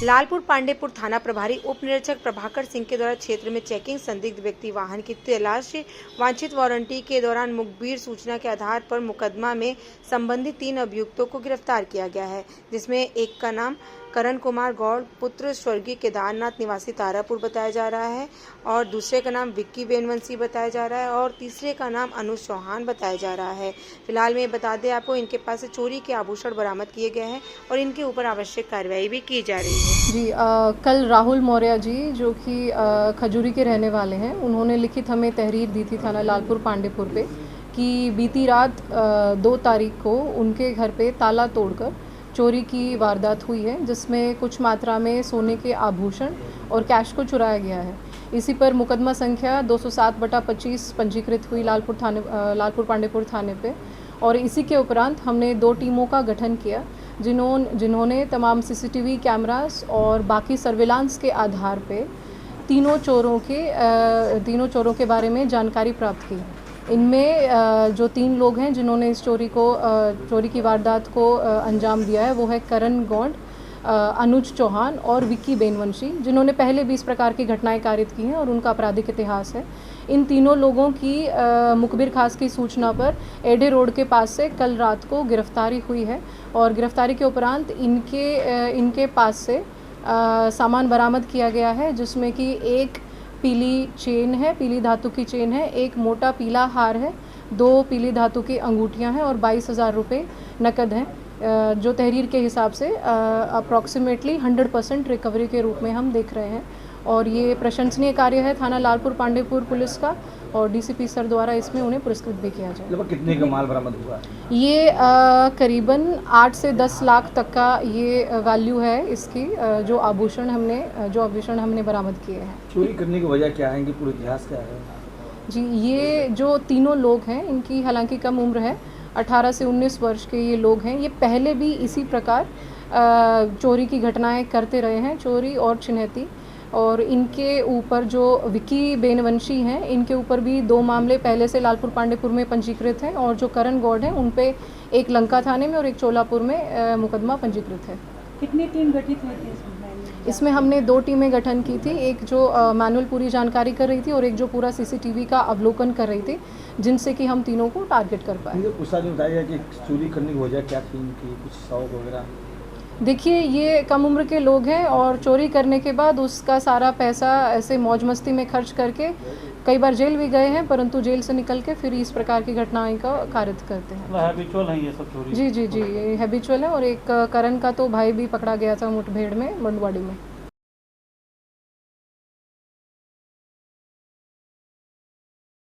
लालपुर पांडेपुर थाना प्रभारी उप निरीक्षक प्रभाकर सिंह के द्वारा क्षेत्र में चेकिंग संदिग्ध व्यक्ति वाहन की तलाश वांछित वारंटी के दौरान मुखबिर सूचना के आधार पर मुकदमा में संबंधित 3 अभियुक्तों को गिरफ्तार किया गया है, जिसमें एक का नाम करण कुमार गौड़ पुत्र स्वर्गीय केदारनाथ निवासी तारापुर बताया जा रहा है और दूसरे का नाम विक्की बेनवंशी बताया जा रहा है और तीसरे का नाम अनुज चौहान बताया जा रहा है। फिलहाल में बता दें आपको, इनके पास से चोरी के आभूषण बरामद किए गए हैं और इनके ऊपर आवश्यक कार्रवाई भी की जा रही है। जी कल राहुल मौर्य जी जो कि खजूरी के रहने वाले हैं, उन्होंने लिखित हमें तहरीर दी थी थाना लालपुर पांडेपुर पे कि बीती रात 2 तारीख को उनके घर पे ताला तोड़कर चोरी की वारदात हुई है, जिसमें कुछ मात्रा में सोने के आभूषण और कैश को चुराया गया है। इसी पर मुकदमा संख्या 207/25 पंजीकृत हुई लालपुर पांडेपुर थाने पे और इसी के उपरांत हमने 2 टीमों का गठन किया जिन्होंने तमाम सीसीटीवी कैमरास और बाकी सर्विलांस के आधार पे तीनों चोरों के बारे में जानकारी प्राप्त की। इनमें जो 3 लोग हैं जिन्होंने इस चोरी की वारदात को अंजाम दिया है, वो है करण गौड़, अनुज चौहान और विक्की बेनवंशी, जिन्होंने पहले भी इस प्रकार की घटनाएं कारित की हैं और उनका आपराधिक इतिहास है। इन तीनों लोगों की मुखबिर खास की सूचना पर एडे रोड के पास से कल रात को गिरफ्तारी हुई है और गिरफ्तारी के उपरांत इनके पास से सामान बरामद किया गया है, जिसमें कि एक पीली चेन है, पीली धातु की चेन है, एक मोटा पीला हार है, 2 पीली धातु की अंगूठियां हैं और 22,000 रुपये नकद हैं, जो तहरीर के हिसाब से अप्रॉक्सीमेटली 100% रिकवरी के रूप में हम देख रहे हैं। और ये प्रशंसनीय कार्य है थाना लालपुर पांडेपुर पुलिस का और डीसीपी सर द्वारा इसमें उन्हें पुरस्कृत भी किया जाए। लगभग कितने का माल बरामद हुआ? ये करीबन 8 से 10 लाख तक का ये वैल्यू है इसकी, जो आभूषण हमने बरामद किए हैं। चोरी करने की वजह क्या है, इनकी पूरा इतिहास क्या है? जी, ये जो तीनों लोग हैं, इनकी हालांकि कम उम्र है, 18 से 19 वर्ष के ये लोग हैं। ये पहले भी इसी प्रकार चोरी की घटनाएं करते रहे हैं, चोरी और छिनैती। और इनके ऊपर जो विक्की बेनवंशी हैं, इनके ऊपर भी 2 मामले पहले से लालपुर पांडेपुर में पंजीकृत हैं और जो करण गौड़ हैं उन पे एक लंका थाने में और एक चोलापुर में मुकदमा पंजीकृत है। कितनी टीम गठित हुई थी इसमें हमने 2 टीमें गठन की थी, एक जो मैनुअल पूरी जानकारी कर रही थी और एक जो पूरा सीसीटीवी का अवलोकन कर रही थी, जिनसे कि हम तीनों को टारगेट कर पाए। बताया कि चोरी करने की वजह क्या थी, इनकी कुछ शौक वगैरह? देखिए, ये कम उम्र के लोग हैं और चोरी करने के बाद उसका सारा पैसा ऐसे मौज मस्ती में खर्च करके कई बार जेल भी गए हैं, परंतु जेल से निकल के फिर इस प्रकार की घटनाएं का कारित करते हैं। हैबिचुअल है ये सब चोरी? जी, ये हैबिचुअल है। और एक करण का तो भाई भी पकड़ा गया था मुठभेड़ में मंडवाड़ी में।